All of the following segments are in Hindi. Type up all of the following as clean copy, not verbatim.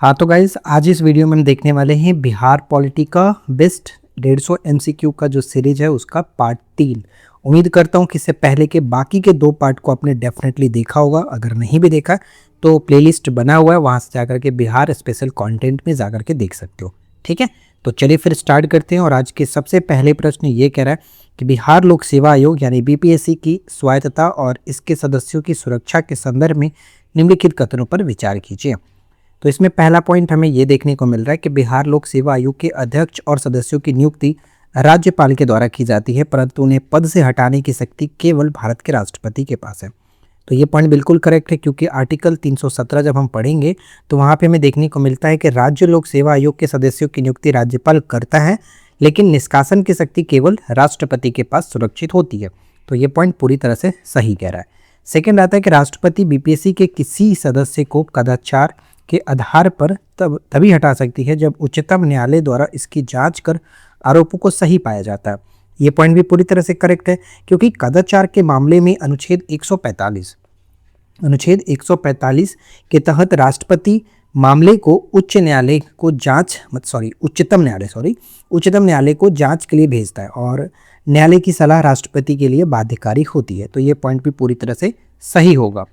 हाँ तो गाइस, आज इस वीडियो में हम देखने वाले हैं बिहार पॉलिटी का बेस्ट 150 एमसीक्यू का जो सीरीज है उसका पार्ट 3। उम्मीद करता हूँ कि इससे पहले के बाकी के 2 पार्ट को आपने डेफिनेटली देखा होगा। अगर नहीं भी देखा तो प्लेलिस्ट बना हुआ है, वहाँ से जाकर के बिहार स्पेशल कंटेंट में जाकर के देख सकते हो। ठीक है, तो चलिए फिर स्टार्ट करते हैं। और आज के सबसे पहले प्रश्न ये कह रहा है कि बिहार लोक सेवा आयोग यानी बीपीएससी की स्वायत्तता और इसके सदस्यों की सुरक्षा के संदर्भ में निम्नलिखित कथनों पर विचार कीजिए। तो इसमें पहला पॉइंट हमें ये देखने को मिल रहा है कि बिहार लोक सेवा आयोग के अध्यक्ष और सदस्यों की नियुक्ति राज्यपाल के द्वारा की जाती है, परंतु उन्हें पद से हटाने की शक्ति केवल भारत के राष्ट्रपति के पास है। तो ये पॉइंट बिल्कुल करेक्ट है, क्योंकि आर्टिकल 317 जब हम पढ़ेंगे तो वहाँ पे हमें देखने को मिलता है कि राज्य लोक सेवा आयोग के सदस्यों की नियुक्ति राज्यपाल करता है, लेकिन निष्कासन की शक्ति केवल राष्ट्रपति के पास सुरक्षित होती है। तो ये पॉइंट पूरी तरह से सही कह रहा है। सेकेंड आता है कि राष्ट्रपति बीपीएससी के किसी सदस्य को कदाचार के आधार पर तभी हटा सकती है जब उच्चतम न्यायालय द्वारा इसकी जांच कर आरोपों को सही पाया जाता है। ये पॉइंट भी पूरी तरह से करेक्ट है, क्योंकि कदाचार के मामले में अनुच्छेद 145 के तहत राष्ट्रपति मामले को उच्चतम न्यायालय को जांच के लिए भेजता है और न्यायालय की सलाह राष्ट्रपति के लिए बाध्यकारी होती है। तो ये पॉइंट भी पूरी तरह से सही होगा।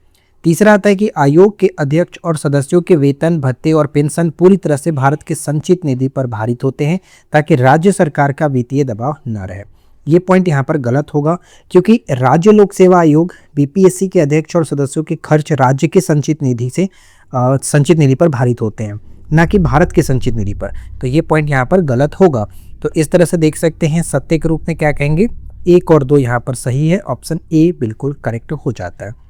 तीसरा आता है कि आयोग के अध्यक्ष और सदस्यों के वेतन, भत्ते और पेंशन पूरी तरह से भारत के संचित निधि पर भारित होते हैं, ताकि राज्य सरकार का वित्तीय दबाव न रहे। ये पॉइंट यहाँ पर गलत होगा, क्योंकि राज्य लोक सेवा आयोग बीपीएससी के अध्यक्ष और सदस्यों के खर्च राज्य के संचित निधि पर भारित होते हैं, न कि भारत के संचित निधि पर। तो ये पॉइंट यहाँ पर गलत होगा। तो इस तरह से देख सकते हैं, सत्य के रूप में क्या कहेंगे, 1 और 2 यहाँ पर सही है, ऑप्शन ए बिल्कुल करेक्ट हो जाता है।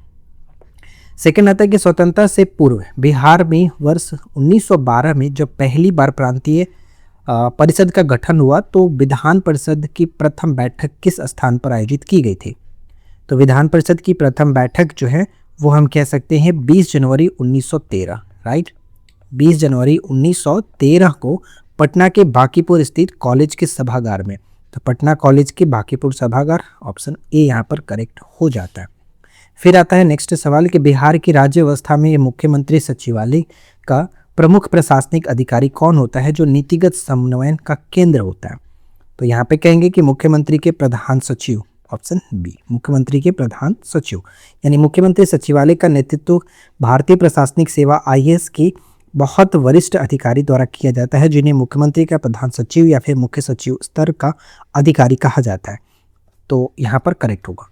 सेकेंड आता है कि स्वतंत्रता से पूर्व बिहार में वर्ष 1912 में जब पहली बार प्रांतीय परिषद का गठन हुआ तो विधान परिषद की प्रथम बैठक किस स्थान पर आयोजित की गई थी। तो विधान परिषद की प्रथम बैठक जो है वो हम कह सकते हैं 20 जनवरी 1913, राइट। 20 जनवरी 1913 को पटना के बांकीपुर स्थित कॉलेज के सभागार में। तो पटना कॉलेज के बांकीपुर सभागार, ऑप्शन ए यहाँ पर करेक्ट हो जाता है। फिर आता है नेक्स्ट सवाल कि बिहार की राज्य व्यवस्था में मुख्यमंत्री सचिवालय का प्रमुख प्रशासनिक अधिकारी कौन होता है, जो नीतिगत समन्वयन का केंद्र होता है। तो यहाँ पे कहेंगे कि मुख्यमंत्री के प्रधान सचिव, ऑप्शन बी, मुख्यमंत्री के प्रधान सचिव, यानी मुख्यमंत्री सचिवालय का नेतृत्व भारतीय प्रशासनिक सेवा आईएएस की बहुत वरिष्ठ अधिकारी द्वारा किया जाता है, जिन्हें मुख्यमंत्री का प्रधान सचिव या फिर मुख्य सचिव स्तर का अधिकारी कहा जाता है। तो यहाँ पर करेक्ट होगा।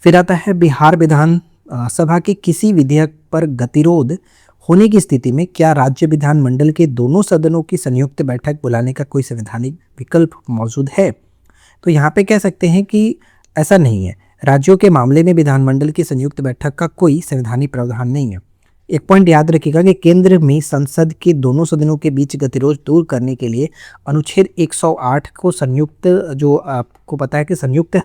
फिर आता है बिहार विधान सभा के किसी विधेयक पर गतिरोध होने की स्थिति में क्या राज्य विधानमंडल के दोनों सदनों की संयुक्त बैठक बुलाने का कोई संवैधानिक विकल्प मौजूद है। तो यहाँ पे कह सकते हैं कि ऐसा नहीं है। राज्यों के मामले में विधानमंडल की संयुक्त बैठक का कोई संवैधानिक प्रावधान नहीं है। एक पॉइंट याद रखिएगा कि केंद्र में संसद के दोनों सदनों के बीच गतिरोध दूर करने के लिए अनुच्छेद 108 को संयुक्त, जो आपको पता है कि संयुक्त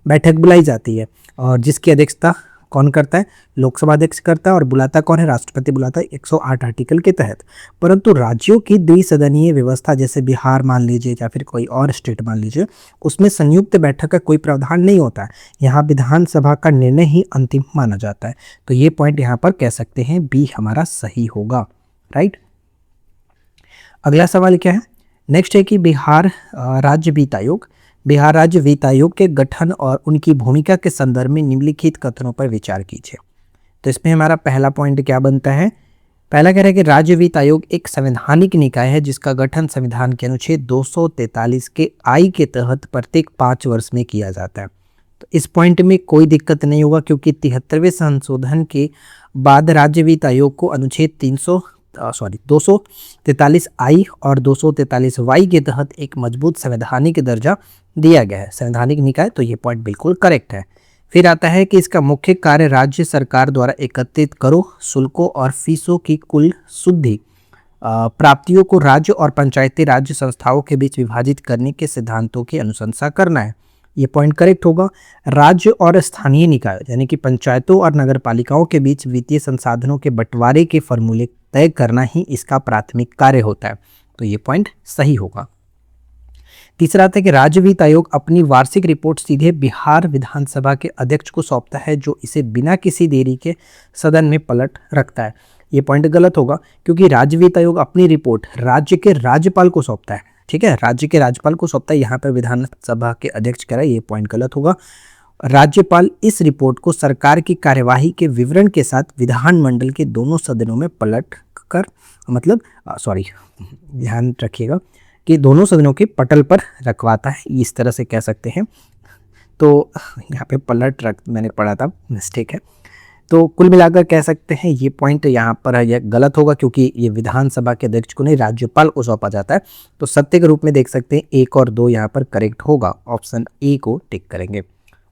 बैठक बुलाई जाती है, और जिसकी अध्यक्षता कौन करता है, लोकसभा अध्यक्ष करता है, और बुलाता कौन है, राष्ट्रपति बुलाता है 108 आर्टिकल के तहत। परंतु राज्यों की द्विसदनीय व्यवस्था, जैसे बिहार मान लीजिए या फिर कोई और स्टेट मान लीजिए, उसमें संयुक्त बैठक का कोई प्रावधान नहीं होता है। यहाँ विधानसभा का निर्णय ही अंतिम माना जाता है। तो ये पॉइंट यहाँ पर कह सकते हैं बी हमारा सही होगा, राइट। अगला सवाल क्या है, नेक्स्ट है कि बिहार राज्य वित्त आयोग के गठन और उनकी भूमिका के संदर्भ में निम्नलिखित कथनों पर विचार कीजिए। तो इसमें हमारा पहला पॉइंट क्या बनता है, पहला कह रहा है कि राज्य वित्त आयोग एक संवैधानिक निकाय है जिसका गठन संविधान के अनुच्छेद 243 के आई के तहत प्रत्येक 5 वर्ष में किया जाता है। तो इस पॉइंट में कोई दिक्कत नहीं होगा, क्योंकि 73वें संशोधन के बाद राज्य वित्त आयोग को अनुच्छेद 243 आई और 243 वाई के तहत एक मजबूत संवैधानिक दर्जा दिया गया है, संवैधानिक निकाय। तो ये पॉइंट बिल्कुल करेक्ट है। फिर आता है कि इसका मुख्य कार्य राज्य सरकार द्वारा एकत्रित करों, शुल्कों और फीसों की कुल शुद्ध प्राप्तियों को राज्य और पंचायती राज्य संस्थाओं के बीच विभाजित करने के सिद्धांतों की अनुशंसा करना है। ये पॉइंट करेक्ट होगा। राज्य और स्थानीय निकाय यानी कि पंचायतों और नगरपालिकाओं के बीच वित्तीय संसाधनों के बंटवारे के फॉर्मूले तय करना ही इसका प्राथमिक कार्य होता है। तो ये पॉइंट सही होगा। तीसरा आता है कि राज्य वित्त आयोग अपनी वार्षिक रिपोर्ट सीधे बिहार विधानसभा के अध्यक्ष को सौंपता है, जो इसे बिना किसी देरी के सदन में पलट रखता है। ये पॉइंट गलत होगा क्योंकि राज्य वित्त आयोग अपनी रिपोर्ट राज्य के राज्यपाल को सौंपता है। ठीक है, राज्य के राज्यपाल को सौंपता है, यहाँ पर विधानसभा के अध्यक्ष कह रहा है, ये पॉइंट गलत होगा। राज्यपाल इस रिपोर्ट को सरकार की कार्यवाही के विवरण के साथ विधानमंडल के दोनों सदनों में पलट कर ध्यान रखिएगा कि दोनों सदनों के पटल पर रखवाता है, इस तरह से कह सकते हैं। तो यहाँ पे पलट रख मैंने पढ़ा था, मिस्टेक है। तो कुल मिलाकर कह सकते हैं ये पॉइंट यहाँ पर यह गलत होगा क्योंकि ये विधानसभा के अध्यक्ष को नहीं राज्यपाल को सौंपा जाता है। तो सत्य के रूप में देख सकते हैं 1 और 2 यहाँ पर करेक्ट होगा, ऑप्शन ए को टिक करेंगे।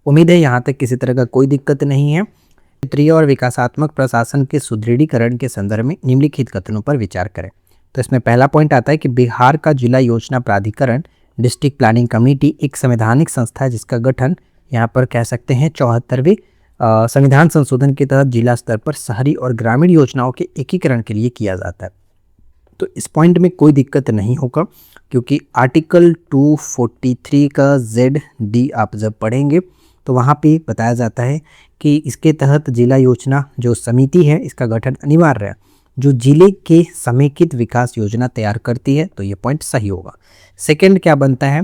उम्मीद है यहाँ तक किसी तरह का कोई दिक्कत नहीं है। क्षेत्रीय और विकासात्मक प्रशासन के सुदृढ़ीकरण के संदर्भ में निम्नलिखित कथनों पर विचार करें। तो इसमें पहला पॉइंट आता है कि बिहार का जिला योजना प्राधिकरण डिस्ट्रिक्ट प्लानिंग कमेटी एक संवैधानिक संस्था है जिसका गठन यहाँ पर कह सकते हैं 74वें संविधान संशोधन के तहत जिला स्तर पर शहरी और ग्रामीण योजनाओं के एकीकरण के लिए किया जाता है। तो इस पॉइंट में कोई दिक्कत नहीं होगा क्योंकि आर्टिकल 243 का ZD आप जब पढ़ेंगे तो वहाँ पे बताया जाता है कि इसके तहत जिला योजना जो समिति है इसका गठन अनिवार्य है जो जिले के समेकित विकास योजना तैयार करती है। तो ये पॉइंट सही होगा। सेकंड क्या बनता है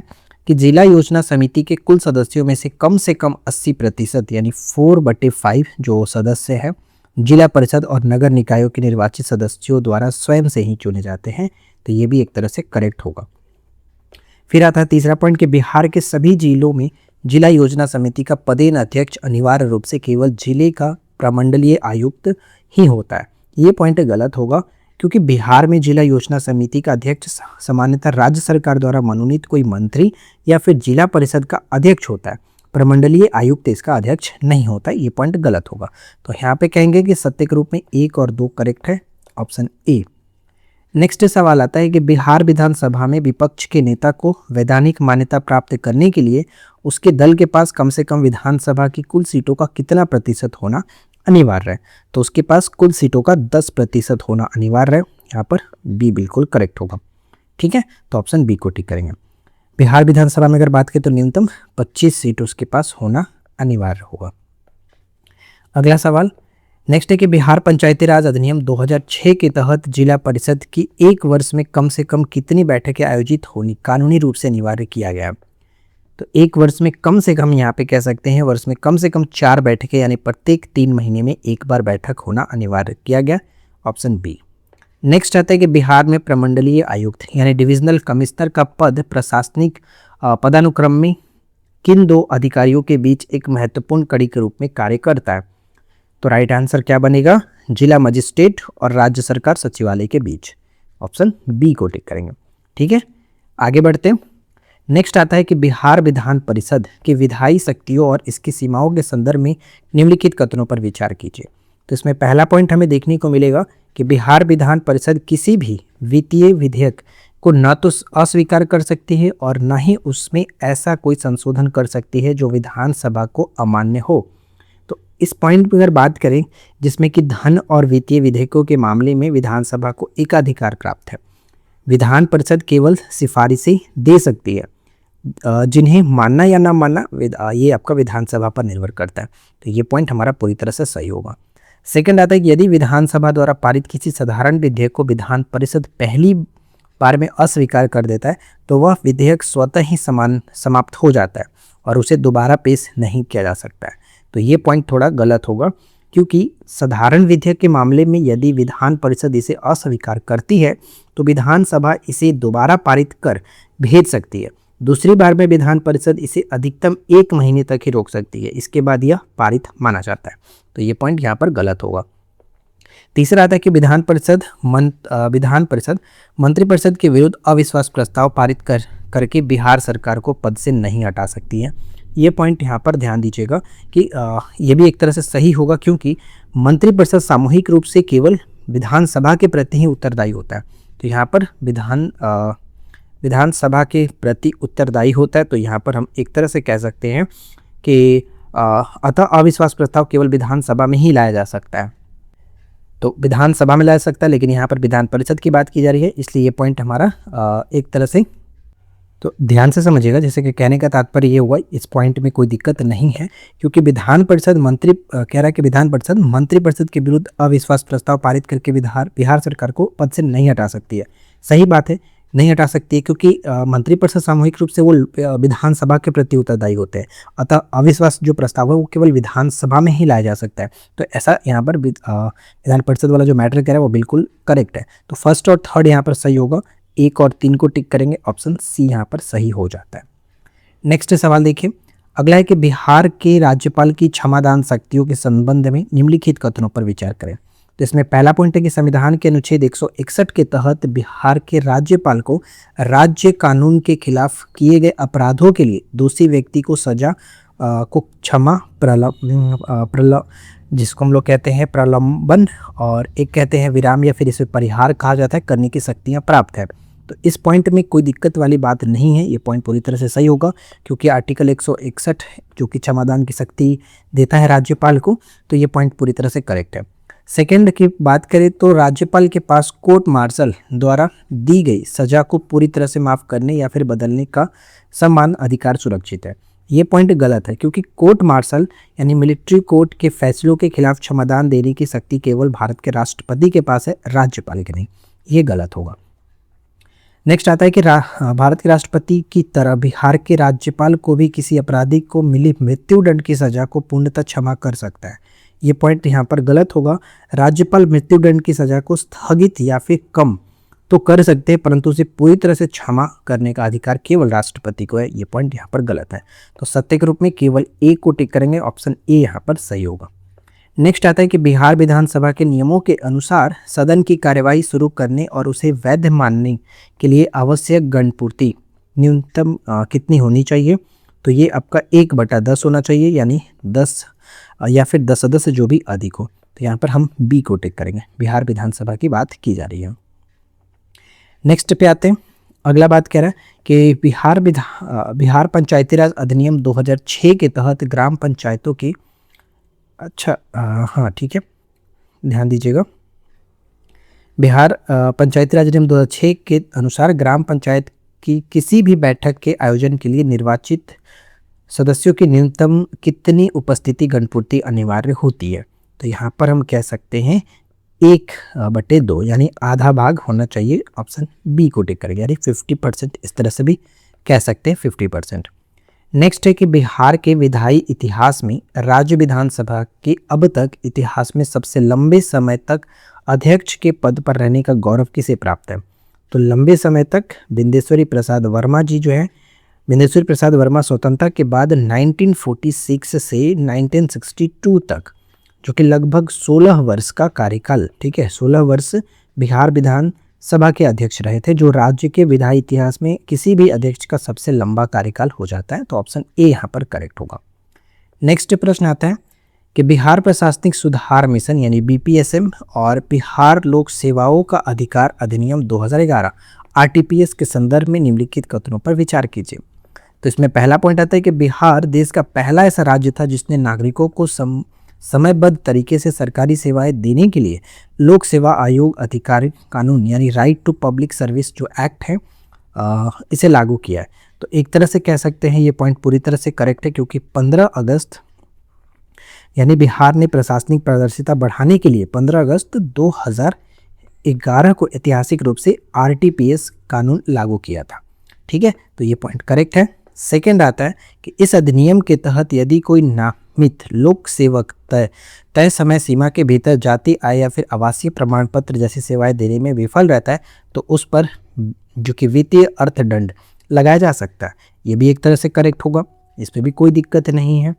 कि जिला योजना समिति के कुल सदस्यों में से कम 80% यानी 4/5 जो सदस्य है जिला परिषद और नगर निकायों के निर्वाचित सदस्यों द्वारा स्वयं से ही चुने जाते हैं। तो ये भी एक तरह से करेक्ट होगा। फिर आता है तीसरा पॉइंट कि बिहार के सभी जिलों में जिला योजना समिति का पदेन अध्यक्ष अनिवार्य रूप से केवल जिले का प्रमंडलीय आयुक्त ही होता है। ये पॉइंट गलत होगा क्योंकि बिहार में जिला योजना समिति का अध्यक्ष सामान्यतः राज्य सरकार द्वारा मनोनीत कोई मंत्री या फिर जिला परिषद का अध्यक्ष होता है, प्रमंडलीय आयुक्त इसका अध्यक्ष नहीं होता। ये पॉइंट गलत होगा। तो यहाँ पे कहेंगे कि सत्य के रूप में 1 और 2 करेक्ट है, ऑप्शन ए। नेक्स्ट सवाल आता है कि बिहार विधानसभा में विपक्ष के नेता को वैधानिक मान्यता प्राप्त करने के लिए उसके दल के पास कम से कम विधानसभा की कुल सीटों का कितना प्रतिशत होना अनिवार्य है। तो उसके पास कुल सीटों का 10% होना अनिवार्य है। यहाँ पर बी बिल्कुल करेक्ट होगा। ठीक है, तो ऑप्शन बी को टिक करेंगे। बिहार विधानसभा में अगर बात करें तो न्यूनतम 25 सीट उसके पास होना अनिवार्य होगा। अगला सवाल नेक्स्ट है कि बिहार पंचायती राज अधिनियम 2006 के तहत जिला परिषद की 1 वर्ष में कम से कम कितनी बैठकें आयोजित होनी कानूनी रूप से अनिवार्य किया गया। तो 1 वर्ष में कम से कम यहाँ पे कह सकते हैं वर्ष में कम से कम 4 बैठकें यानी प्रत्येक 3 महीने में 1 बार बैठक होना अनिवार्य किया गया, ऑप्शन बी। नेक्स्ट आता है कि बिहार में प्रमंडलीय आयुक्त यानी डिविजनल कमिश्नर का पद प्रशासनिक पदानुक्रम में किन 2 अधिकारियों के बीच एक महत्वपूर्ण कड़ी के रूप में कार्य करता है। तो राइट आंसर क्या बनेगा, जिला मजिस्ट्रेट और राज्य सरकार सचिवालय के बीच, ऑप्शन बी को टिक करेंगे। ठीक है, आगे बढ़ते हैं। नेक्स्ट आता है कि बिहार विधान परिषद की विधायी शक्तियों और इसकी सीमाओं के संदर्भ में निम्नलिखित कथनों पर विचार कीजिए। तो इसमें पहला पॉइंट हमें देखने को मिलेगा कि बिहार विधान परिषद किसी भी वित्तीय विधेयक को न तो अस्वीकार कर सकती है और न ही उसमें ऐसा कोई संशोधन कर सकती है जो विधानसभा को अमान्य हो। तो इस पॉइंट पर अगर बात करें जिसमें कि धन और वित्तीय विधेयकों के मामले में विधानसभा को एकाधिकार प्राप्त है, विधान परिषद केवल सिफारिशें दे सकती है, जिन्हें मानना या ना मानना ये आपका विधानसभा पर निर्भर करता है। तो ये पॉइंट हमारा पूरी तरह से सही होगा। सेकंड आता है कि यदि विधानसभा द्वारा पारित किसी साधारण विधेयक को विधान परिषद पहली बार में अस्वीकार कर देता है तो वह विधेयक स्वतः ही समाप्त हो जाता है और उसे दोबारा पेश नहीं किया जा सकता है। तो ये पॉइंट थोड़ा गलत होगा क्योंकि साधारण विधेयक के मामले में यदि विधान परिषद इसे अस्वीकार करती है तो विधानसभा इसे दोबारा पारित कर भेज सकती है। दूसरी बार में विधान परिषद इसे अधिकतम 1 महीने तक ही रोक सकती है, इसके बाद यह पारित माना जाता है। तो ये पॉइंट यहाँ पर गलत होगा। तीसरा आता है कि विधान परिषद मंत्रिपरिषद के विरुद्ध अविश्वास प्रस्ताव पारित करके बिहार सरकार को पद से नहीं हटा सकती है। ये पॉइंट यहाँ पर ध्यान दीजिएगा कि ये भी एक तरह से सही होगा क्योंकि मंत्रिपरिषद सामूहिक रूप से केवल विधानसभा के प्रति ही उत्तरदायी होता है। तो यहाँ पर विधानसभा के प्रति उत्तरदायी होता है। तो यहाँ पर हम एक तरह से कह सकते हैं कि अतः अविश्वास प्रस्ताव केवल विधानसभा में ही लाया जा सकता है। तो विधानसभा में लाया जा सकता है लेकिन यहाँ पर विधान परिषद की बात की जा रही है, इसलिए ये पॉइंट हमारा एक तरह से तो ध्यान से समझिएगा, जैसे कि कहने का तात्पर्य ये हुआ, इस पॉइंट में कोई दिक्कत नहीं है, क्योंकि विधान परिषद मंत्री कह रहा है कि विधान परिषद मंत्रिपरिषद के विरुद्ध अविश्वास प्रस्ताव पारित करके बिहार सरकार को पद से नहीं हटा सकती है। सही बात है, नहीं हटा सकती है, क्योंकि मंत्रिपरिषद सामूहिक रूप से वो विधानसभा के प्रति उत्तरदायी होते हैं। अतः अविश्वास जो प्रस्ताव है वो केवल विधानसभा में ही लाया जा सकता है। तो ऐसा यहाँ पर विधान परिषद वाला जो मैटर कह रहा है वो बिल्कुल करेक्ट है। तो फर्स्ट और थर्ड यहाँ पर सही होगा, 1 और 3 को टिक करेंगे, ऑप्शन सी यहाँ पर सही हो जाता है। नेक्स्ट सवाल देखिए, अगला है कि बिहार के राज्यपाल की क्षमादान शक्तियों के संबंध में निम्नलिखित कथनों पर विचार करें। तो इसमें पहला पॉइंट है कि संविधान के अनुच्छेद 161 के तहत बिहार के राज्यपाल को राज्य कानून के खिलाफ किए गए अपराधों के लिए दोषी व्यक्ति को सजा को क्षमा जिसको हम लोग कहते हैं प्रलंबन, और एक कहते हैं विराम या फिर इसे परिहार कहा जाता है, करने की शक्तियां प्राप्त है। तो इस पॉइंट में कोई दिक्कत वाली बात नहीं है, ये पॉइंट पूरी तरह से सही होगा, क्योंकि आर्टिकल 161 जो कि क्षमादान की शक्ति देता है राज्यपाल को, तो ये पॉइंट पूरी तरह से करेक्ट है। सेकंड की बात करें तो राज्यपाल के पास कोर्ट मार्शल द्वारा दी गई सजा को पूरी तरह से माफ़ करने या फिर बदलने का समान अधिकार सुरक्षित है। ये पॉइंट गलत है, क्योंकि कोर्ट मार्शल यानी मिलिट्री कोर्ट के फैसलों के खिलाफ क्षमादान देने की शक्ति केवल भारत के राष्ट्रपति के पास है, राज्यपाल के नहीं। ये गलत होगा। नेक्स्ट आता है कि भारत के राष्ट्रपति की तरह बिहार के राज्यपाल को भी किसी अपराधी को मिली मृत्युदंड की सजा को पूर्णतः क्षमा कर सकता है। ये पॉइंट यहाँ पर गलत होगा। राज्यपाल मृत्युदंड की सजा को स्थगित या फिर कम तो कर सकते हैं, परंतु उसे पूरी तरह से क्षमा करने का अधिकार केवल राष्ट्रपति को है। ये पॉइंट यहाँ पर गलत है। तो सत्य के रूप में केवल ए को टिक करेंगे, ऑप्शन ए यहाँ पर सही होगा। नेक्स्ट आता है कि बिहार विधानसभा के नियमों के अनुसार सदन की कार्यवाही शुरू करने और उसे वैध मानने के लिए आवश्यक गणपूर्ति न्यूनतम कितनी होनी चाहिए? तो ये आपका 1/10 होना चाहिए, यानी 10 या फिर 10 सदस्य जो भी अधिक हो। तो यहाँ पर हम बी को टिक करेंगे, बिहार विधानसभा की बात की जा रही है। नेक्स्ट पे आते हैं, अगला बात कह रहा है कि बिहार पंचायती राज अधिनियम 2006 के तहत ग्राम पंचायतों की हाँ ठीक है, ध्यान दीजिएगा। बिहार पंचायती राज अधिनियम 2006 के अनुसार ग्राम पंचायत की किसी भी बैठक के आयोजन के लिए निर्वाचित सदस्यों की न्यूनतम कितनी उपस्थिति गणपूर्ति अनिवार्य होती है? तो यहाँ पर हम कह सकते हैं 1/2, यानी आधा भाग होना चाहिए। ऑप्शन बी को टिक करेंगे, यानी 50%, इस तरह से भी कह सकते हैं 50%। नेक्स्ट है कि बिहार के विधायी इतिहास में राज्य विधानसभा के अब तक इतिहास में सबसे लंबे समय तक अध्यक्ष के पद पर रहने का गौरव किसे प्राप्त है? तो लंबे समय तक बिंदेश्वरी प्रसाद वर्मा जी जो है, बिंदेश्वरी प्रसाद वर्मा स्वतंत्रता के बाद 1946 से 1962 तक, जो कि लगभग 16 वर्ष का कार्यकाल, ठीक है, 16 वर्ष बिहार विधान सभा के अध्यक्ष रहे थे, जो राज्य के विधायी इतिहास में किसी भी अध्यक्ष का सबसे लंबा कार्यकाल हो जाता है। तो ऑप्शन ए यहाँ पर करेक्ट होगा। नेक्स्ट प्रश्न आता है कि बिहार प्रशासनिक सुधार मिशन यानी बीपीएसएम और बिहार लोक सेवाओं का अधिकार अधिनियम 2011 आरटीपीएस के संदर्भ में निम्नलिखित कथनों पर विचार कीजिए। तो इसमें पहला पॉइंट आता है कि बिहार देश का पहला ऐसा राज्य था जिसने नागरिकों को समयबद्ध तरीके से सरकारी सेवाएं देने के लिए लोक सेवा आयोग अधिकार कानून यानी राइट टू पब्लिक सर्विस जो एक्ट है इसे लागू किया है। तो एक तरह से कह सकते हैं ये पॉइंट पूरी तरह से करेक्ट है, क्योंकि 15 अगस्त यानी बिहार ने प्रशासनिक पारदर्शिता बढ़ाने के लिए 15 अगस्त 2011 को ऐतिहासिक रूप से आरटीपीएस कानून लागू किया था। ठीक है, तो ये पॉइंट करेक्ट है। सेकंड आता है कि इस अधिनियम के तहत यदि कोई नामित लोक सेवक तय समय सीमा के भीतर जाति आय या फिर आवासीय प्रमाण पत्र जैसी सेवाएं देने में विफल रहता है तो उस पर जो कि वित्तीय अर्थदंड लगाया जा सकता है। ये भी एक तरह से करेक्ट होगा, इस पर भी कोई दिक्कत नहीं है।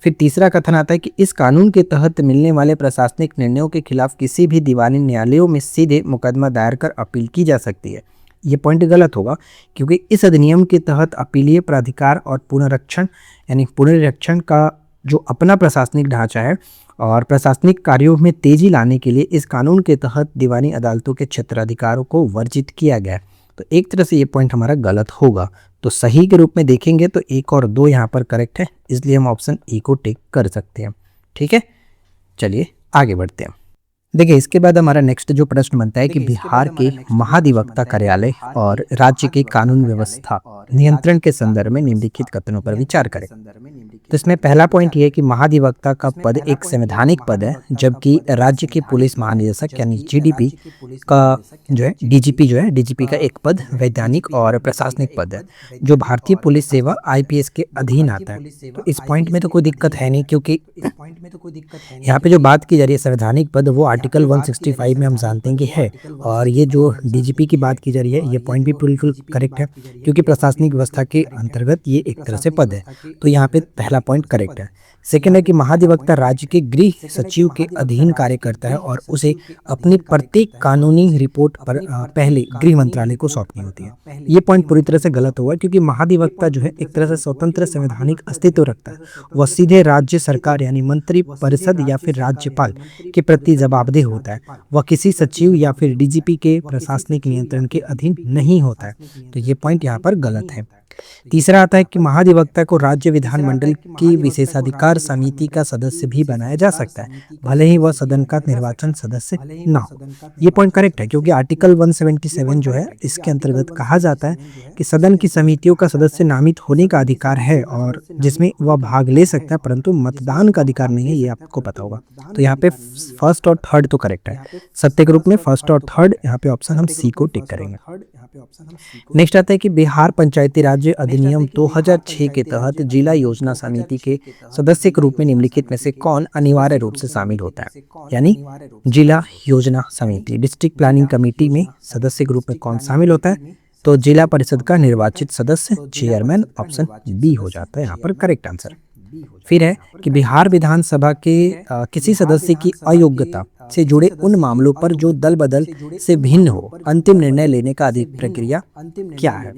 फिर तीसरा कथन आता है कि इस कानून के तहत मिलने वाले प्रशासनिक निर्णयों के खिलाफ किसी भी दीवानी न्यायालयों में सीधे मुकदमा दायर कर अपील की जा सकती है। ये पॉइंट गलत होगा, क्योंकि इस अधिनियम के तहत अपीलीय प्राधिकार और पुनरीक्षण का जो अपना प्रशासनिक ढांचा है और प्रशासनिक कार्यों में तेजी लाने के लिए इस कानून के तहत दीवानी अदालतों के क्षेत्राधिकारों को वर्जित किया गया है। तो एक तरह से ये पॉइंट हमारा गलत होगा। तो सही के रूप में देखेंगे तो 1 और 2 यहाँ पर करेक्ट है, इसलिए हम ऑप्शन ए को टिक कर सकते हैं। ठीक है, चलिए आगे बढ़ते हैं। देखिए, इसके बाद हमारा नेक्स्ट जो प्रश्न बनता है कि बिहार के महाधिवक्ता कार्यालय और राज्य के कानून व्यवस्था नियंत्रण के संदर्भ में निम्नलिखित कथनों पर विचार करें। तो इसमें पहला पॉइंट ये है कि महाधिवक्ता का पद एक संवैधानिक पद है, जबकि राज्य के पुलिस महानिदेशक यानी जीडीपी का जो है डीजीपी का एक पद वैधानिक और प्रशासनिक पद है, जो भारतीय पुलिस सेवा आईपीएस के अधीन आता है। तो इस पॉइंट में तो कोई दिक्कत है नहीं, क्योंकि यहाँ पे जो बात की जा रही है संवैधानिक पद, वो आर्टिकल 165 में हम जानते हैं कि है, और ये जो डीजीपी की बात की जा रही है ये पॉइंट भी बिल्कुल करेक्ट है, क्योंकि प्रशासनिक व्यवस्था के अंतर्गत ये एक तरह से पद है। तो यहाँ पे पहला पॉइंट करेक्ट है। सेकेंड है कि महाधिवक्ता राज्य के गृह सचिव के अधीन कार्य करता है और उसे अपनी प्रत्येक कानूनी रिपोर्ट पर पहले गृह मंत्रालय को सौंपनी होती है। ये पॉइंट पूरी तरह से गलत हुआ, क्योंकि महाधिवक्ता जो है एक तरह से स्वतंत्र संवैधानिक अस्तित्व रखता है। वह सीधे राज्य सरकार यानी मंत्री परिषद या फिर राज्यपाल के प्रति जवाबदेह होता है। वह किसी सचिव या फिर डीजीपी के प्रशासनिक नियंत्रण के अधीन नहीं होता है। तो ये पॉइंट यहाँ पर गलत है। तीसरा आता है कि महाधिवक्ता को राज्य विधानमंडल की विशेषाधिकार समिति का सदस्य भी बनाया जा सकता है, भले ही वह सदन का निर्वाचन सदस्य ना हो। ये पॉइंट करेक्ट है, क्योंकि आर्टिकल 177 जो है इसके अंतर्गत कहा जाता है कि सदन की समितियों का सदस्य नामित होने का अधिकार है और जिसमें वह भाग ले सकता है, परंतु मतदान का अधिकार नहीं है, ये आपको पता होगा। तो यहाँ पे फर्स्ट और थर्ड तो करेक्ट है। सत्य के रूप में फर्स्ट और थर्ड, यहाँ पे ऑप्शन हम सी को टिक करेंगे। नेक्स्ट आता है कि बिहार पंचायती राज अधिनियम 2006 के तहत जिला योजना समिति के सदस्य के रूप में निम्नलिखित में से कौन अनिवार्य रूप से शामिल होता है? यानी जिला योजना समिति डिस्ट्रिक्ट प्लानिंग कमेटी में सदस्य के रूप में कौन शामिल होता है? तो जिला परिषद का निर्वाचित सदस्य चेयरमैन, ऑप्शन बी हो जाता है यहाँ पर करेक्ट आंसर। फिर है कि बिहार विधानसभा के किसी सदस्य की अयोग्यता से जुड़े उन मामलों पर जो दल बदल से भिन्न हो, अंतिम निर्णय लेने का अधिक प्रक्रिया क्या है?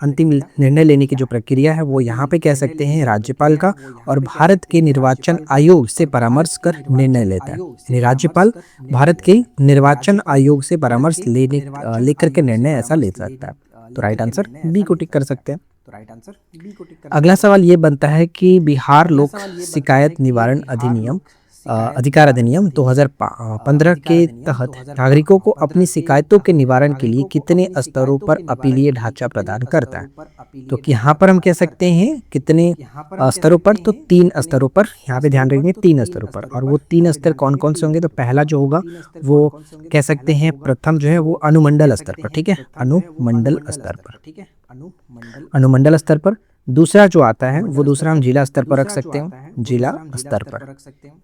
अंतिम निर्णय लेने की जो प्रक्रिया है वो यहाँ पे कह सकते हैं राज्यपाल का, और भारत के निर्वाचन आयोग से परामर्श कर निर्णय लेता है। यानी राज्यपाल भारत के निर्वाचन आयोग से परामर्श लेकर के निर्णय ऐसा ले सकता है। तो राइट आंसर बी को टिक कर सकते हैं। अगला सवाल ये बनता है कि बिहार लोक शिकायत निवारण अधिकार अधिनियम 2015 के तहत नागरिकों को अपनी शिकायतों के निवारण के लिए कितने स्तरों पर अपीलीय ढांचा प्रदान करता है? तो यहाँ पर हम कह सकते हैं कितने स्तरों पर? तो 3 स्तरों पर। यहाँ पे ध्यान रखेंगे 3 स्तरों पर, और वो 3 स्तर कौन कौन से होंगे? तो पहला जो होगा वो कह सकते हैं प्रथम जो है वो अनुमंडल स्तर पर, ठीक है, अनुमंडल स्तर पर, अनुमंडल स्तर पर। दूसरा जो आता है वो दूसरा हम जिला स्तर पर रख सकते हैं, जिला स्तर पर,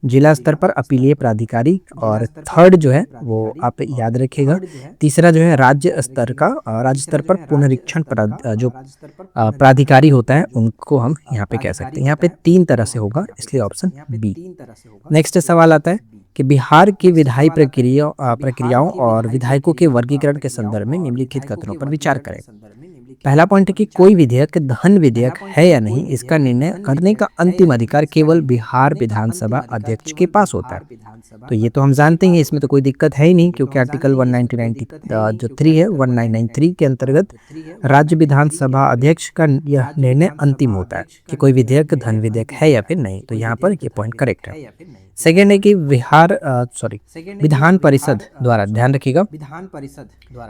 जिला स्तर पर अपीलीय प्राधिकारी। और थर्ड जो है वो आप याद रखिएगा, तीसरा जो है राज्य स्तर का, राज्य स्तर पर पुनरीक्षण जो प्राधिकारी होता है उनको हम यहाँ पे कह सकते हैं। यहाँ पे 3 तरह से होगा, इसलिए ऑप्शन बी। नेक्स्ट सवाल आता है कि बिहार की विधायी प्रक्रियाओं और विधायकों के वर्गीकरण के संदर्भ में निम्नलिखित कथनों पर विचार करें। पहला पॉइंट है कि कोई विधेयक धन विधेयक है या नहीं, इसका निर्णय करने का अंतिम अधिकार केवल बिहार विधानसभा अध्यक्ष के पास होता है। तो ये तो हम जानते हैं, इसमें तो कोई दिक्कत है ही नहीं, क्योंकि आर्टिकल 193 है 1993 के अंतर्गत राज्य विधानसभा अध्यक्ष का यह निर्णय अंतिम होता है कि कोई विधेयक धन विधेयक है या फिर नहीं। तो यहाँ पर ये पॉइंट करेक्ट है। सेकेंड है कि विधान परिषद द्वारा, ध्यान रखिएगा,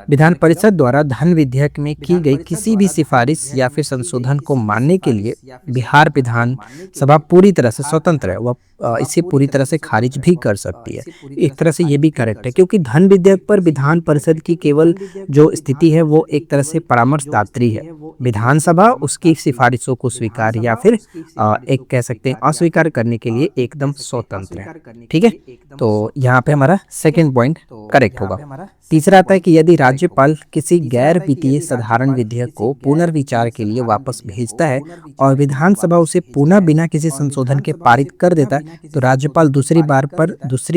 विधान परिषद द्वारा धन विधेयक में की गई किसी भी सिफारिश या फिर संशोधन को मानने के लिए बिहार विधान सभा पूरी तरह से स्वतंत्र है, वह इसे पूरी तरह से खारिज भी कर सकती है। एक तरह से ये भी करेक्ट है, क्योंकि धन विधेयक पर विधान परिषद की केवल जो स्थिति है वो एक तरह से परामर्शदात्री है। विधानसभा उसकी सिफारिशों को स्वीकार या फिर एक कह सकते हैं अस्वीकार करने के लिए एकदम स्वतंत्र है, ठीक है। तो यहाँ पे हमारा सेकंड पॉइंट करेक्ट होगा। तीसरा आता है कि यदि राज्यपाल किसी गैर वित्तीय साधारण विधेयक को पुनर्विचार के लिए वापस भेजता है और विधानसभा उसे पुनः बिना किसी संशोधन के पारित कर देता है, तो राज्यपाल दूसरी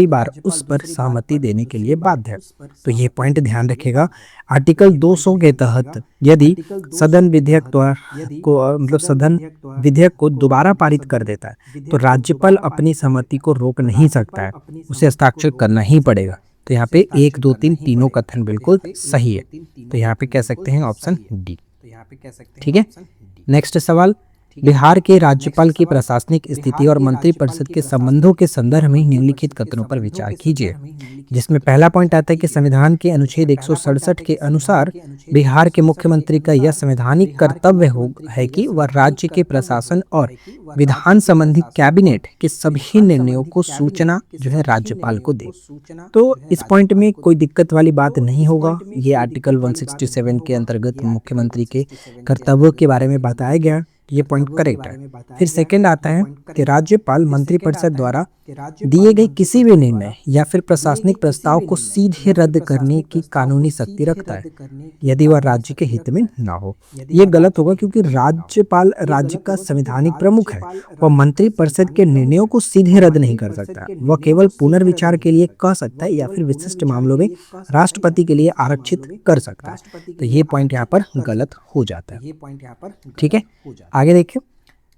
बार उस पर सहमति देने के लिए बाध्य है। तो ये पॉइंट ध्यान रखिएगा। आर्टिकल 200 के तहत यदि सदन विधेयक को दोबारा पारित कर देता है, तो राज्यपाल अपनी सहमति को रोक नहीं सकता है, उसे हस्ताक्षर करना ही पड़ेगा। तो यहाँ पे 1, 2, 3 तीनों कथन बिल्कुल सही है। तो यहाँ पे कह सकते हैं ऑप्शन डी, ठीक है। नेक्स्ट सवाल बिहार के राज्यपाल की प्रशासनिक स्थिति और मंत्रिपरिषद के संबंधों के संदर्भ में निम्नलिखित कथनों पर विचार कीजिए। जिसमें पहला पॉइंट आता है कि संविधान के अनुच्छेद 167 के अनुसार बिहार के मुख्यमंत्री का यह संवैधानिक कर्तव्य है कि वह राज्य के प्रशासन और विधान संबंधी कैबिनेट के सभी निर्णयों को सूचना जो है राज्यपाल को दे। तो इस पॉइंट में कोई दिक्कत वाली बात नहीं होगा। ये आर्टिकल 167 के अंतर्गत मुख्यमंत्री के कर्तव्यों के बारे में बताया गया, ये पॉइंट करेक्ट है। फिर सेकंड आता है कि राज्यपाल मंत्रिपरिषद द्वारा दिए गए किसी भी निर्णय या फिर प्रशासनिक प्रस्ताव को सीधे रद्द करने की कानूनी शक्ति रखता है यदि वह राज्य के हित में ना हो। ये गलत होगा क्योंकि राज्यपाल राज्य का संवैधानिक प्रमुख है। वह मंत्रिपरिषद के निर्णयों को सीधे रद्द नहीं कर सकता, वह केवल पुनर्विचार के लिए कह सकता है या फिर विशिष्ट मामलों में राष्ट्रपति के लिए आरक्षित कर सकता है। तो ये पॉइंट यहाँ पर गलत हो जाता है। ठीक है, आगे देखिए।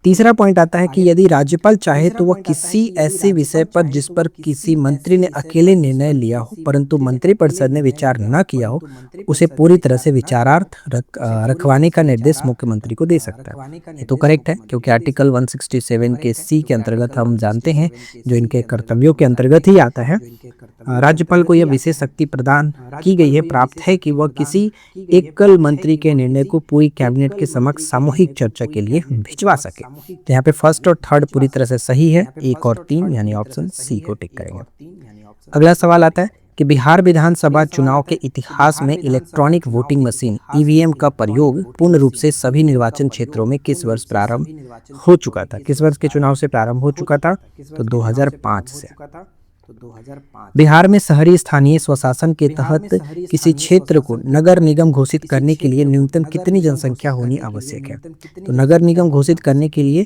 तीसरा पॉइंट आता है कि यदि राज्यपाल चाहे तो वह किसी ऐसे विषय पर जिस पर किसी मंत्री ने अकेले निर्णय लिया हो परंतु मंत्रिपरिषद ने विचार न किया हो, उसे पूरी तरह से विचारार्थ रखवाने का निर्देश मुख्यमंत्री को दे सकता है। ये तो करेक्ट है क्योंकि आर्टिकल 167 के सी के अंतर्गत हम जानते हैं, जो इनके कर्तव्यों के अंतर्गत ही आता है, राज्यपाल को यह विशेष शक्ति प्रदान की गई है, प्राप्त है कि वह किसी एकल मंत्री के निर्णय को पूरी कैबिनेट के समक्ष सामूहिक चर्चा के लिए भिजवा सके। तो यहाँ पे फर्स्ट और थर्ड पूरी तरह से सही है, 1 और 3 यानी ऑप्शन सी को टिक करेंगे। अगला सवाल आता है कि बिहार विधानसभा चुनाव के इतिहास में इलेक्ट्रॉनिक वोटिंग मशीन ईवीएम का प्रयोग पूर्ण रूप से सभी निर्वाचन क्षेत्रों में किस वर्ष प्रारंभ हो चुका था? किस वर्ष के चुनाव से प्रारंभ हो चुका था? तो 2005 से। बिहार में शहरी स्थानीय स्वशासन के तहत किसी क्षेत्र को नगर निगम घोषित करने के लिए न्यूनतम कितनी जनसंख्या होनी आवश्यक है? तो नगर निगम घोषित करने के लिए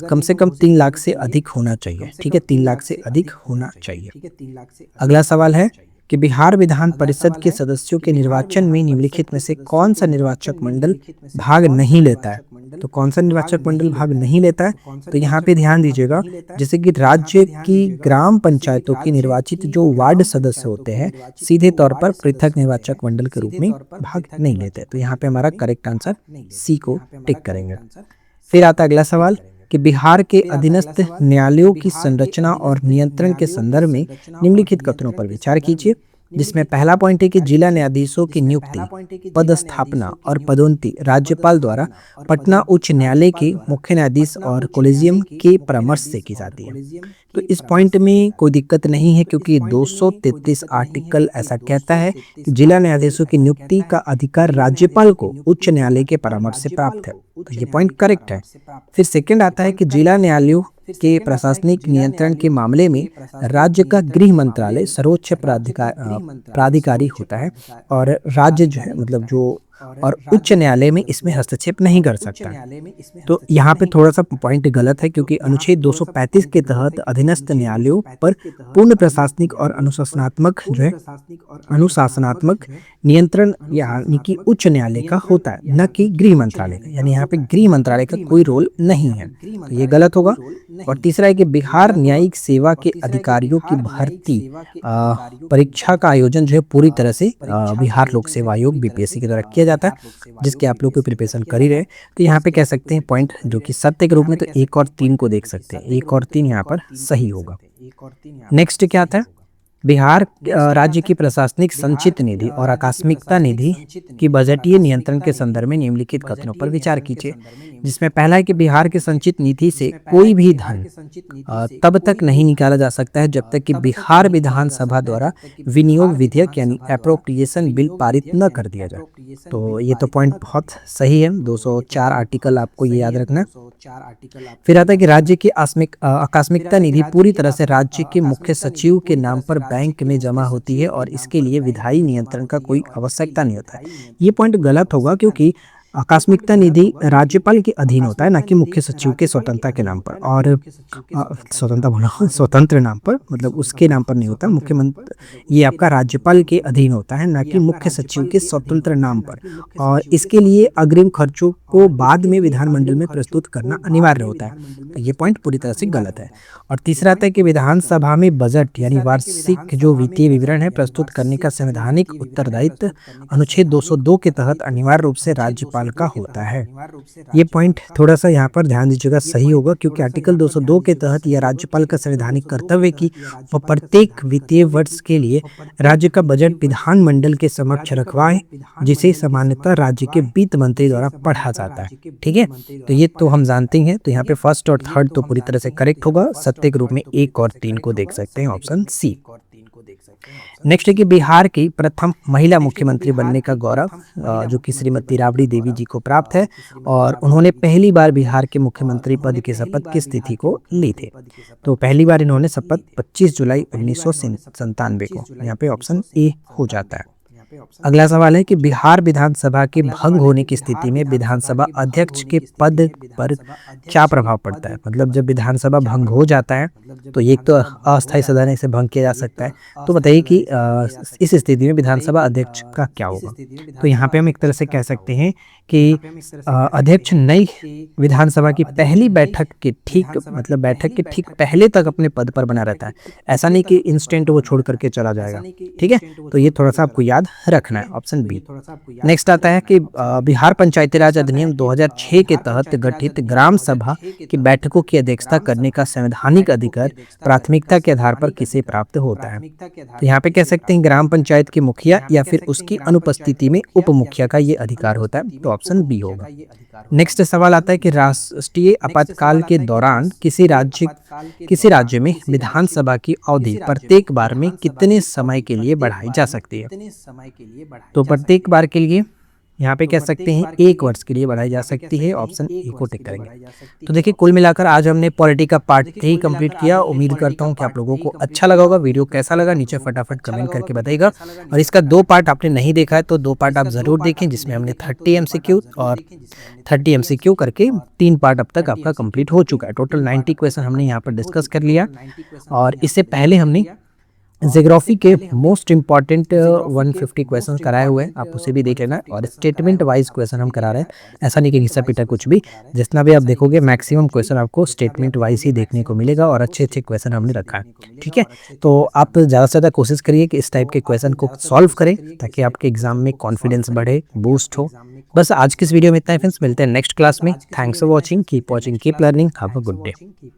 कम से कम 3 लाख से अधिक होना चाहिए। ठीक है, 3 लाख से अधिक होना चाहिए। अगला सवाल है कि बिहार विधान परिषद के सदस्यों के निर्वाचन में निम्नलिखित में से कौन सा निर्वाचक मंडल भाग नहीं लेता है? तो कौन सा निर्वाचक मंडल भाग नहीं लेता है? तो यहाँ पे ध्यान दीजिएगा, जैसे कि राज्य की ग्राम पंचायतों के निर्वाचित जो वार्ड सदस्य होते हैं सीधे तौर पर पृथक निर्वाचक मंडल के रूप में भाग नहीं लेते। तो यहाँ पे हमारा करेक्ट आंसर सी को टिक करेंगे। फिर आता अगला सवाल कि बिहार के अधीनस्थ न्यायालयों की संरचना और नियंत्रण के संदर्भ में निम्नलिखित कथनों पर विचार कीजिए। जिसमें पहला पॉइंट है कि जिला न्यायाधीशों की नियुक्ति, पदस्थापना और पदोन्नति राज्यपाल द्वारा पटना उच्च न्यायालय के मुख्य न्यायाधीश और कोलेजियम के परामर्श से की जाती है। तो इस पॉइंट में कोई दिक्कत नहीं है क्योंकि 233 आर्टिकल ऐसा कहता है कि जिला न्यायाधीशों की नियुक्ति का अधिकार राज्यपाल को उच्च न्यायालय के परामर्श से प्राप्त है। तो ये पॉइंट करेक्ट है। फिर सेकंड आता है कि जिला न्यायालयों के प्रशासनिक नियंत्रण के मामले में राज्य का गृह मंत्रालय सर्वोच्च प्राधिकारी होता है और राज्य जो है मतलब जो और उच्च न्यायालय में इसमें हस्तक्षेप नहीं कर सकता। तो यहाँ पे थोड़ा सा पॉइंट गलत है क्योंकि अनुच्छेद 235 के तहत अधीनस्थ न्यायालयों पर पूर्ण प्रशासनिक और अनुशासनात्मक नियंत्रण यानी कि उच्च न्यायालय का होता है, न कि गृह मंत्रालय का। यानी यहाँ पे गृह मंत्रालय का कोई रोल नहीं है, तो ये गलत होगा। और तीसरा है कि बिहार न्यायिक सेवा के अधिकारियों की भर्ती परीक्षा का आयोजन जो है पूरी तरह से बिहार लोक सेवा आयोग बीपीएससी की तरह किया जाता है, जिसके आप लोग को प्रिपरेशन कर ही रहे। तो यहाँ पे कह सकते हैं पॉइंट जो कि सत्य के रूप में, तो 1 और 3 को देख सकते हैं। 1 और 3 यहाँ पर सही होगा। नेक्स्ट क्या आता है? बिहार राज्य की प्रशासनिक संचित निधि और आकस्मिकता निधि की बजटीय नियंत्रण के संदर्भ में निम्नलिखित कथनों पर विचार कीजिए। जिसमें पहला है कि बिहार की संचित निधि से कोई भी धन तब तक नहीं निकाला जा सकता है जब तक कि बिहार विधानसभा द्वारा विनियोग विधेयक यानी अप्रोप्रिएशन बिल पारित न कर दिया जाए। तो ये तो पॉइंट बहुत सही है। 204 आर्टिकल आपको ये याद रखना है। फिर आता है कि राज्य की आकस्मिकता निधि पूरी तरह से राज्य के मुख्य सचिव के नाम पर बैंक में जमा होती है और इसके लिए विधायी नियंत्रण का कोई आवश्यकता नहीं होता है। ये पॉइंट गलत होगा क्योंकि आकस्मिकता निधि राज्यपाल के अधीन होता है, ना कि मुख्य सचिव के स्वतंत्रता के नाम पर। और स्वतंत्र नाम पर मतलब उसके नाम पर नहीं होता। मुख्यमंत्री ये आपका राज्यपाल के अधीन होता है, ना कि मुख्य सचिव के स्वतंत्र नाम पर। और इसके लिए अग्रिम खर्चों को बाद में विधानमंडल में प्रस्तुत करना अनिवार्य होता है। तो ये पॉइंट पूरी तरह से गलत है। और तीसरा आता है कि विधानसभा में बजट यानी वार्षिक जो वित्तीय विवरण है प्रस्तुत करने का संवैधानिक उत्तरदायित्व अनुच्छेद 202 के तहत अनिवार्य रूप से राज्यपाल राज्यपाल का होता है। ये पॉइंट थोड़ा सा यहाँ पर ध्यान दीजिएगा, सही होगा, क्योंकि आर्टिकल 202 के तहत यह राज्यपाल का संवैधानिक कर्तव्य कि वह प्रत्येक वित्तीय वर्ष के लिए राज्य का बजट विधानमंडल के समक्ष रखवाए, जिसे सामान्यतः राज्य के वित्त मंत्री द्वारा पढ़ा जाता है। ठीक है, तो ये तो हम जानते हैं। तो यहाँ पे फर्स्ट और थर्ड तो पूरी तरह से करेक्ट होगा। सत्य के रूप में 1 और 3 को देख सकते हैं, ऑप्शन सी। नेक्स्ट है कि बिहार की प्रथम महिला मुख्यमंत्री बनने का गौरव जो कि श्रीमती राबड़ी देवी जी को प्राप्त है, और उन्होंने पहली बार बिहार के मुख्यमंत्री पद की शपथ किस तिथि को ली थे? तो पहली बार इन्होंने शपथ 25 जुलाई 1997 को, यहाँ पे ऑप्शन ए हो जाता है। अगला सवाल है कि बिहार विधानसभा के भंग होने की स्थिति में विधानसभा अध्यक्ष के पद पर क्या प्रभाव पड़ता है? मतलब जब विधानसभा भंग हो जाता है तो एक तो अस्थायी सदन से भंग किया जा सकता है, तो बताइए कि इस स्थिति में विधानसभा अध्यक्ष का क्या होगा? तो यहाँ पे हम एक तरह से कह सकते हैं कि अध्यक्ष नई विधानसभा की पहली बैठक के ठीक मतलब बैठक के ठीक पहले तक अपने पद पर बना रहता है। ऐसा नहीं कि इंस्टेंट वो छोड़ करके चला जाएगा। ठीक है, तो ये थोड़ा सा आपको याद रखना है, ऑप्शन बी। नेक्स्ट आता है कि बिहार पंचायती राज अधिनियम 2006 के तहत गठित ग्राम सभा की बैठकों की अध्यक्षता करने का संवैधानिक अधिकार प्राथमिकता के आधार पर किसे प्राप्त होता है? तो यहाँ पे कह सकते हैं ग्राम पंचायत के मुखिया या फिर उसकी अनुपस्थिति में उप मुखिया का ये अधिकार होता है, तो ऑप्शन बी होगा। नेक्स्ट सवाल आता है कि राष्ट्रीय आपातकाल के दौरान किसी राज्य में विधानसभा की अवधि प्रत्येक बार में कितने समय के लिए बढ़ाई जा सकती है? तो प्रत्येक बार के लिए यहाँ पे कह सकते हैं 1 वर्ष के लिए बढ़ाई जा सकती है, ऑप्शन ए को टिक करेंगे। तो देखिए कुल मिलाकर आज हमने पॉलिटी का पार्ट 3 कंप्लीट किया। उम्मीद करता हूँ कि आप लोगों को अच्छा लगा होगा। वीडियो कैसा लगा नीचे फटाफट कमेंट करके बताइएगा, और इसका 2 पार्ट आपने नहीं देखा है तो 2 पार्ट आप जरूर देखें, जिसमें हमने 30 MCQ और 30 MCQ करके 3 पार्ट अब तक आपका कंप्लीट हो चुका है। टोटल 90 क्वेश्चन हमने यहाँ पर डिस्कस कर लिया, और इससे पहले हमने ज्योग्राफी के मोस्ट इंपॉर्टेंट 150 क्वेश्चन कराए हुए हैं, आप उसे भी देख लेना। और स्टेटमेंट वाइज क्वेश्चन हम करा रहे हैं, ऐसा नहीं कि घिसा पीटा कुछ भी। जितना भी आप देखोगे मैक्सिमम क्वेश्चन आपको स्टेटमेंट वाइज ही देखने को मिलेगा, और अच्छे अच्छे क्वेश्चन हमने रखा है। ठीक है, तो आप ज़्यादा से ज़्यादा कोशिश करिए कि इस टाइप के क्वेश्चन को सॉल्व करें, ताकि आपके एग्जाम में कॉन्फिडेंस बढ़े, बूस्ट हो। बस आज की इस वीडियो में इतना ही फ्रेंड्स, मिलते हैं नेक्स्ट क्लास में। Thanks for watching, keep learning, have a good day.